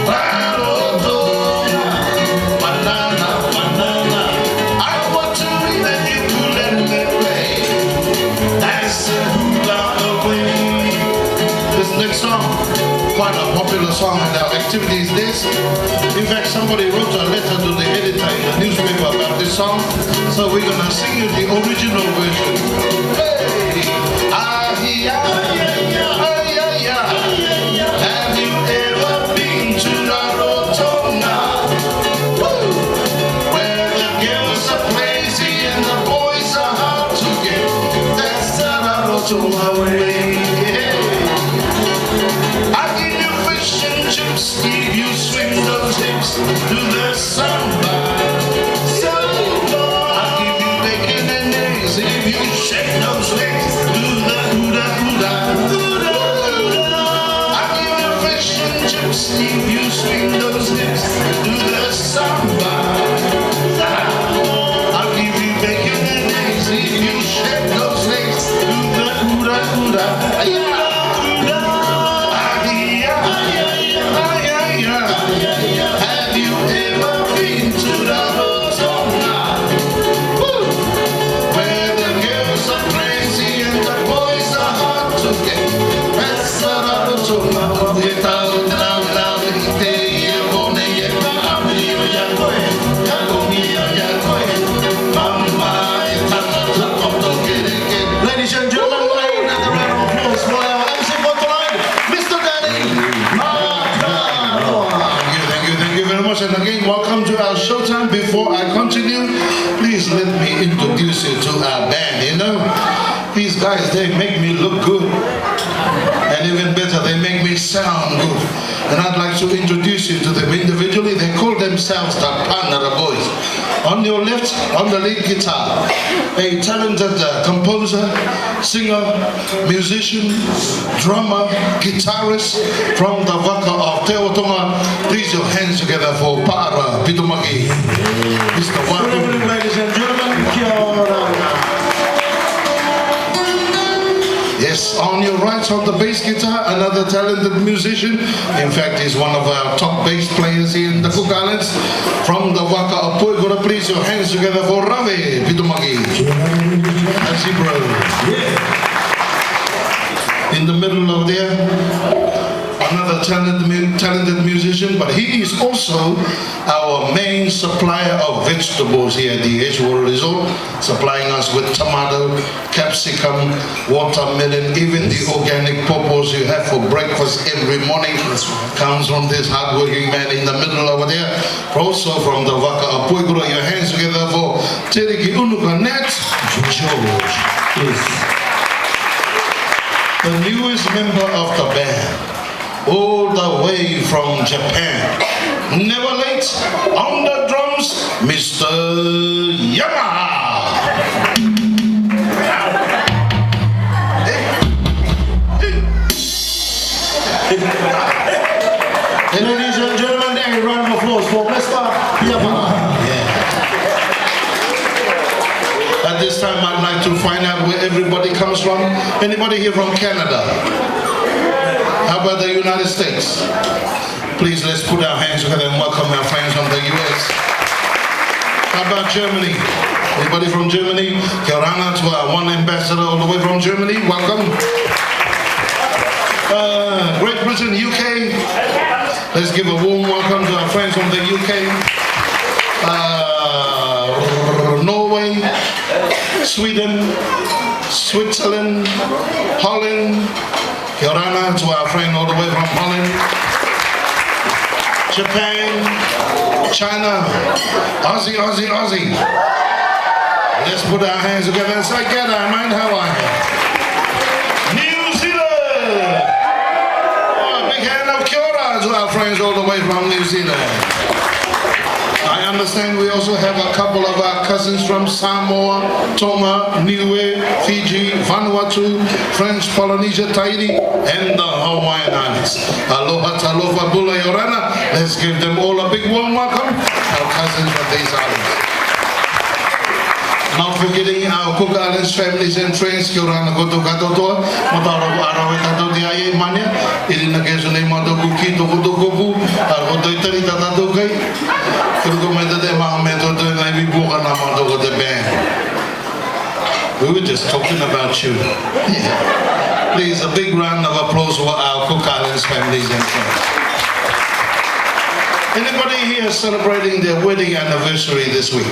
Rarotonga, banana, banana. I want to read and you could let me play. That's the hula away. This next song, quite a popular song in our activities days. In fact, somebody wrote a letter to the editor in the newspaper about this song, so we're gonna sing you the original version. Hey, ah, yeah, yeah. Have you ever been to Rarotonga? Where the girls are crazy and the boys are hard to get. That's the Rarotonga way. If you swing those hips to the samba, I'll give you bacon and eggs. If you shake those legs to the hula hula, I'll give you fish and chips. If you swing those hips to the samba, I'll give you bacon and eggs. If you shake those legs to the hula hula. Have you ever been to Rarotonga? Where the girls are crazy and the boys are hard to get. That's the Rarotonga. Ladies and gentlemen, another round of applause for our MC for tonight, Mr. Danny Mataroa. Thank you very much, and again, welcome to our showtime. Before I continue, please let me introduce you to our band. You know, these guys, they make me look good, and even better, they make me sound good. And I'd like to introduce you to them individually. They call themselves the Panara Boys. On your left, on the lead guitar, a talented composer, singer, musician, drummer, guitarist from the Waka of Rarotonga. Please your hands together for Para Pitumaki. Mr. Waka. Ladies and gentlemen, kia ora. Yes, on your right, on the bass guitar, another talented musician. In fact, he's one of our top bass players here in the Cook Islands. From the Waka of Puigura, please your hands together for Ravi Pitumaki. That's it, bro. In the middle of there, another talented musician, but he is also our main supplier of vegetables here at the Edgewater Resort, supplying us with tomato, capsicum, watermelon, even the organic pawpaws you have for breakfast every morning comes from this hardworking man in the middle over there. Also from the Waka of Puigura, your hands together for Teriki Unuka Nat George. The newest member of the band, all the way from Japan. Never late, on the drums, Mr. Yamaha. And ladies and gentlemen, a round of applause for Mr. Yamaha. At this time, I'd like to find out where everybody comes from. Anybody here from Canada? How about the United States? Please, let's put our hands together and welcome our friends from the US. How about Germany? Anybody from Germany? Orama to our one ambassador all the way from Germany. Welcome. Great Britain, UK. Let's give a warm welcome to our friends from the UK. Norway, Sweden, Switzerland, Holland. Orama to our friend all the way from Holland. Japan, China, Aussie. Let's put our hands together and say, get our mind how I am. New Zealand! Oh, a big hand of kia ora to our friends all the way from New Zealand. I understand we also have a couple of our cousins from Samoa, Tonga, Niue, Fiji, Vanuatu, French Polynesia, Tahiti, and the Hawaiian Islands. Aloha talofa bula yorana. Let's give them all a big warm welcome, our cousins from these islands. Not forgetting our Cook Islands families and friends, kia ora na koto katotoa, mataro arawe kato te aie mania, irina keso nei matoku ki toko toko pu, tadi tata tu kai. Kalau meta de mga method tu na bukan nama tu the band. We were just talking about you. Yeah. Please, a big round of applause for our Cook Islands families and friends. Anybody here celebrating their wedding anniversary this week?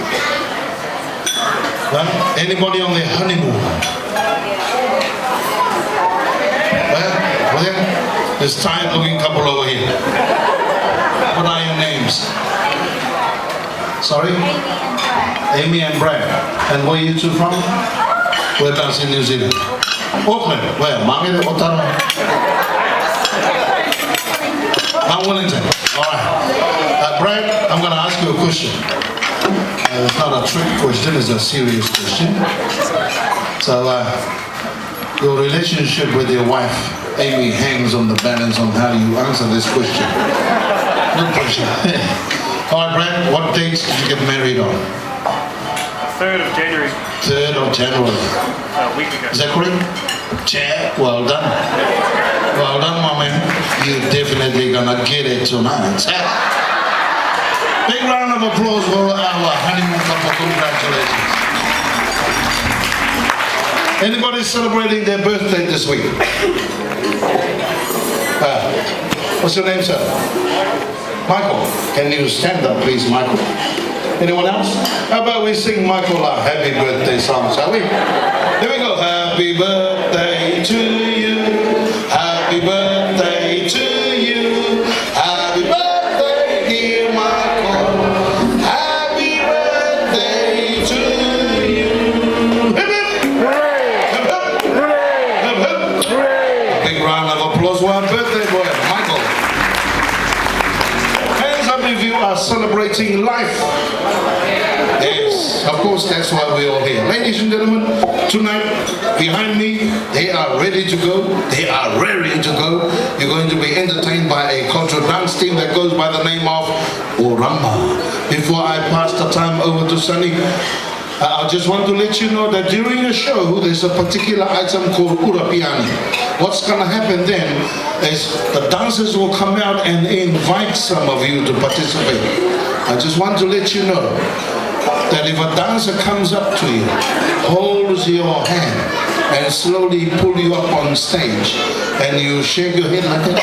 Huh? Anybody on their honeymoon? Well, there's tired looking couple over here. What are your names? Sorry? Amy and Brad. And where are you two from? Whereabouts in New Zealand? Auckland. Where? Māngere, Otara? Mount Wellington. All right. Brad, I'm going to ask you a question. It's not a trick question, it's a serious question. So, your relationship with your wife, Amy, hangs on the balance on how you answer this question. No pressure. All right, Brad, what dates did you get married on? 3rd of January. 3rd of January. A week ago. Is that correct? Chad, well done. Well done, my man. You're definitely gonna get it tonight. Big round of applause for our honeymoon couple. Congratulations. Anybody celebrating their birthday this week? What's your name, sir? Michael. Can you stand up, please, Michael? Anyone else? How about we sing Michael a happy birthday song, shall we? Here we go. Happy birthday to you. Happy birthday to you. Happy birthday, dear Michael. Happy birthday to you. Hip hip. Hip hip. Hip hip. A big round of applause for our birthday boy, Michael. Hands up if you are celebrating life. Yes, of course, that's why we're all here. Ladies and gentlemen, tonight, behind me, they are ready to go. They are raring to go. You're going to be entertained by a cultural dance team that goes by the name of Orama. Before I pass the time over to Sunny, I just want to let you know that during the show, there's a particular item called Urapiani. What's going to happen then is the dancers will come out and invite some of you to participate. I just want to let you know that if a dancer comes up to you, holds your hand, and slowly pull you up on stage, and you shake your head like that,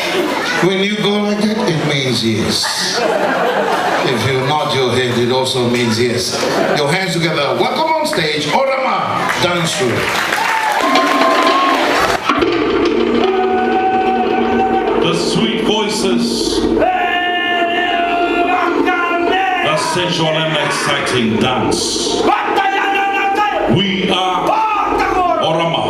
when you go like that, it means yes. If you nod your head, it also means yes. Your hands together. Welcome on stage, Orama Dance Troupe. The sweet voices, a sensual and exciting dance. We are Orama.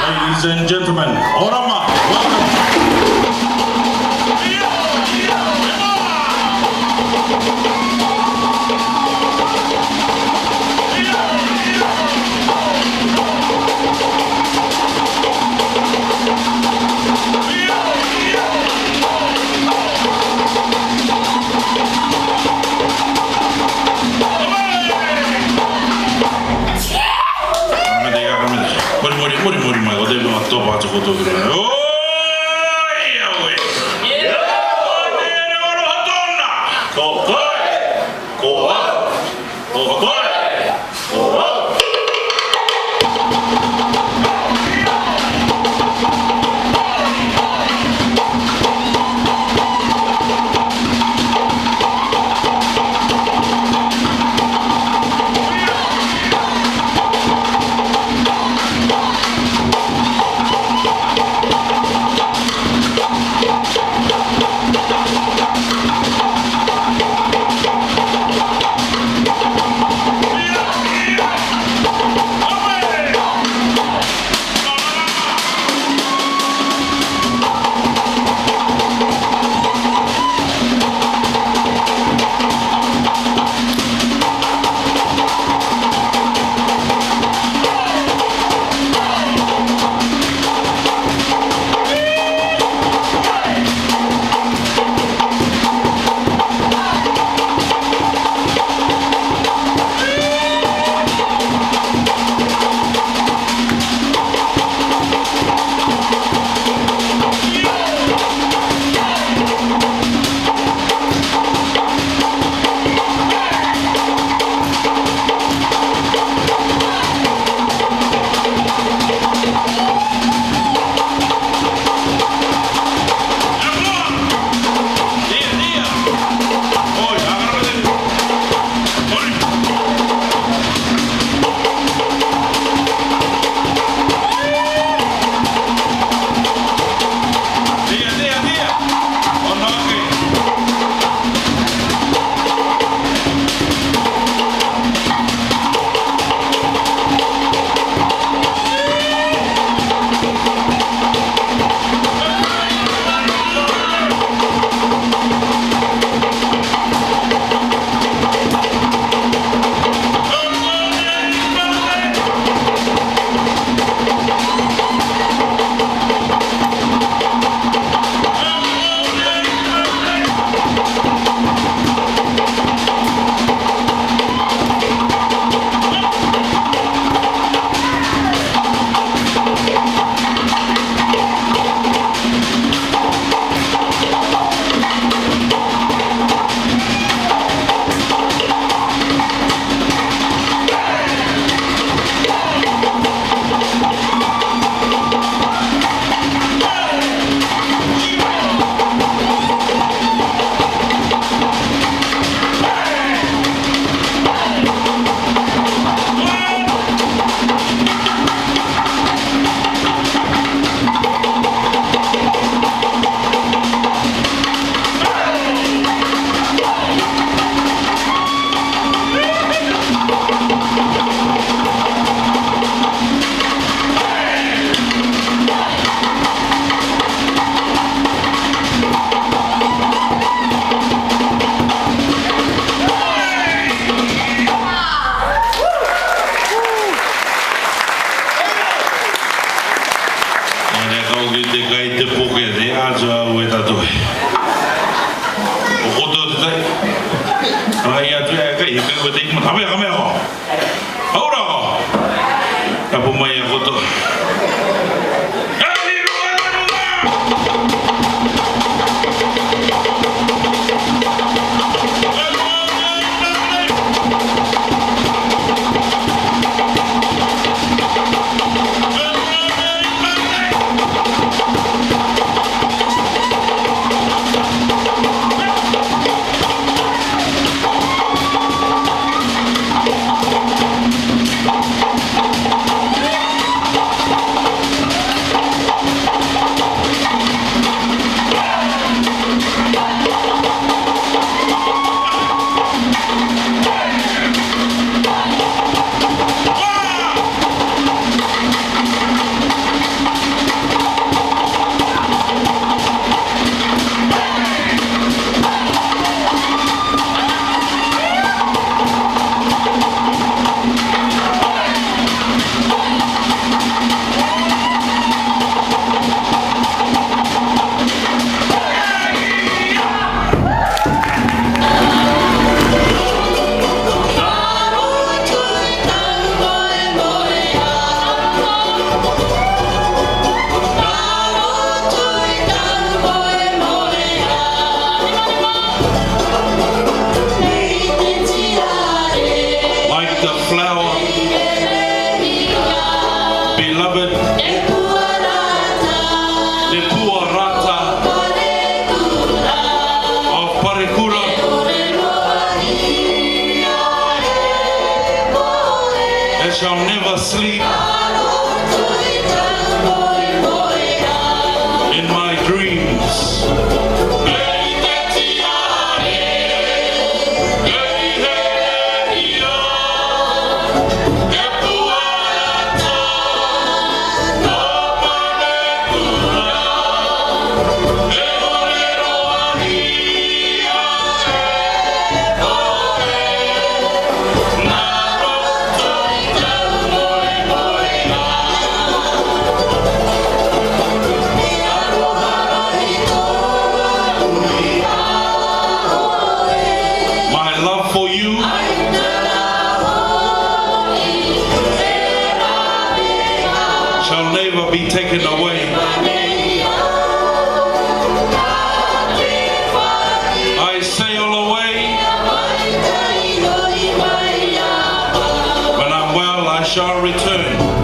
Ladies and gentlemen, Orama, welcome. Mori mai, o de mă tot face fotografie. Ia uite. Rarotonga. Kokoi. Kokoi. Uri te kai te poke te atua ue tatoi. O koto te tai. Rai atu e kai e kai ue te ikma tawe kame ako. Haura ako. Kapu mai a koto. Shall never sleep in my dreams. Be taken away. I sail away. When I'm well, I shall return.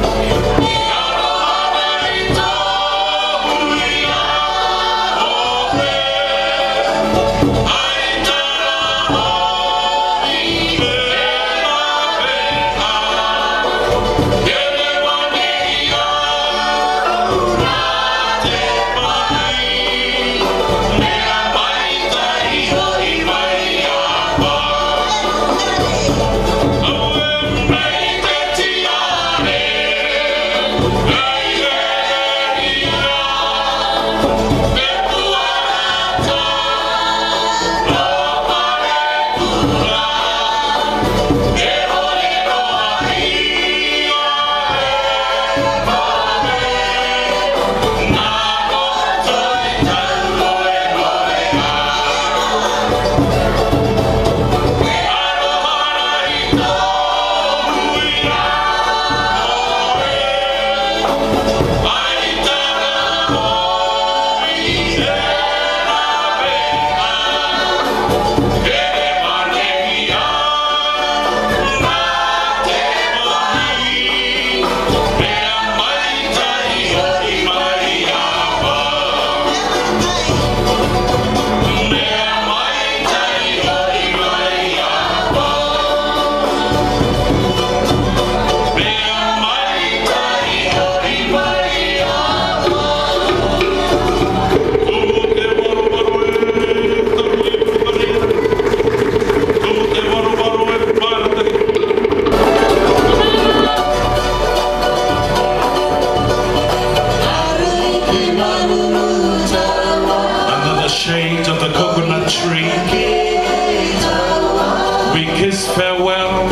farewell.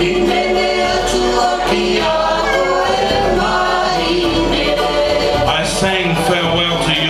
I sang farewell to you.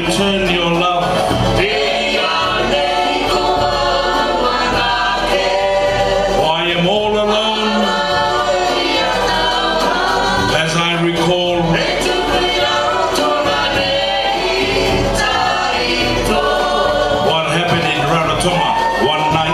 return your love. I am all alone as I recall what happened in Rarotonga one night.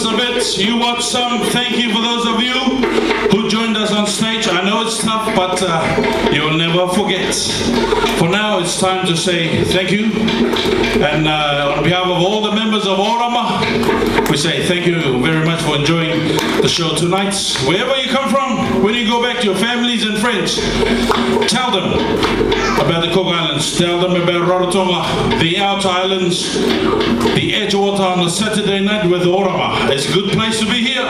looks of it, you watch some. Thank you for those of you who joined us on stage. I know it's tough, but you'll never forget. For now, it's time to say thank you. And on behalf of all the members of Orama, we say thank you very much for enjoying the show tonight. Wherever you come from, when you go back to your families and friends, tell them about the Cook Islands. Tell them about Rarotonga, the outer islands, the Edgewater on a Saturday night with Orama. It's a good place to be here.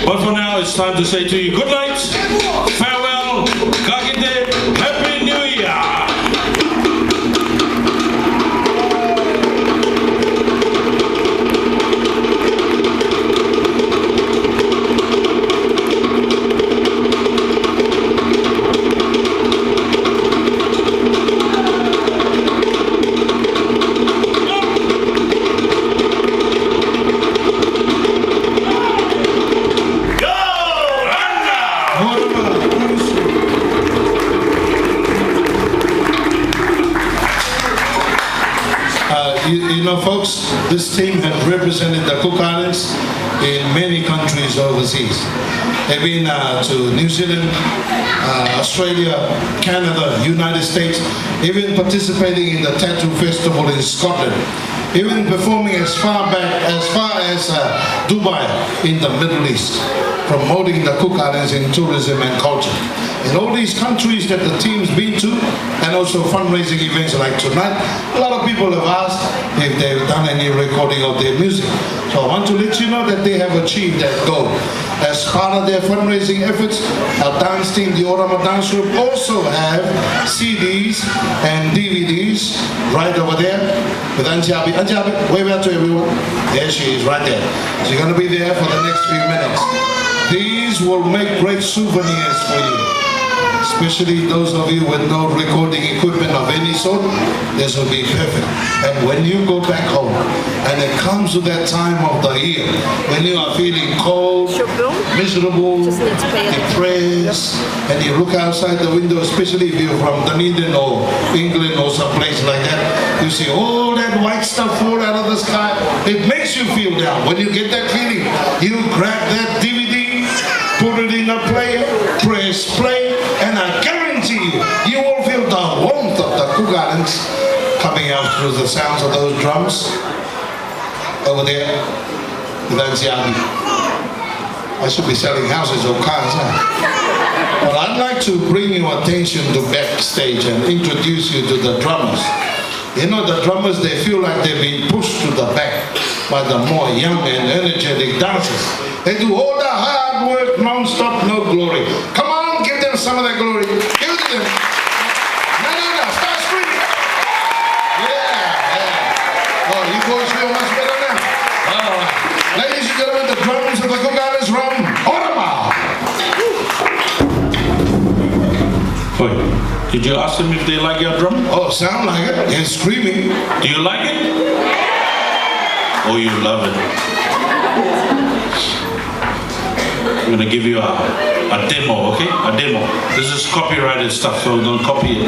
But for now, it's time to say to you good night, farewell, kakite, happy new year. You know, folks, this team has represented the Cook Islands in many countries overseas. They've been to New Zealand, Australia, Canada, United States, even participating in the Tattoo Festival in Scotland, even performing as far as Dubai in the Middle East, promoting the Cook Islands in tourism and culture. In all these countries that the team's been to, and also fundraising events like tonight, a lot of people have asked if they've done any recording of their music. So I want to let you know that they have achieved that goal. As part of their fundraising efforts, our dance team, the Orama Dance Group, also have CDs and DVDs right over there with Anjabi. Anjabi, wave out to everyone. There she is, right there. She's going to be there for the next few minutes. These will make great souvenirs for you. Especially those of you with no recording equipment of any sort, this will be perfect. And when you go back home, and it comes to that time of the year, when you are feeling cold, miserable, depressed, and you look outside the window, especially if you're from Dunedin or England or someplace like that, you see all that white stuff fall out of the sky. It makes you feel down. When you get that feeling, you grab that DVD, put it in a player, press play, and I guarantee you, you will feel the warmth of the Cook Islands coming out through the sounds of those drums over there with Anziani. I should be selling houses or cars, huh? But I'd like to bring your attention to backstage and introduce you to the drummers. You know, the drummers, they feel like they've been pushed to the back by the more young and energetic dancers. They do all the hard work, non-stop, no glory. Come on, give them some of that glory. Give it to them. No, start screaming. Yeah. Oh, you boys feel much better now. All right. Ladies and gentlemen, the drums of the Cook Islands from Orama. Wait, did you ask them if they like your drum? Oh, sound like it. And screaming. Do you like it? Oh, you love it. I'm gonna give you a demo, okay? A demo. This is copyrighted stuff, so don't copy it.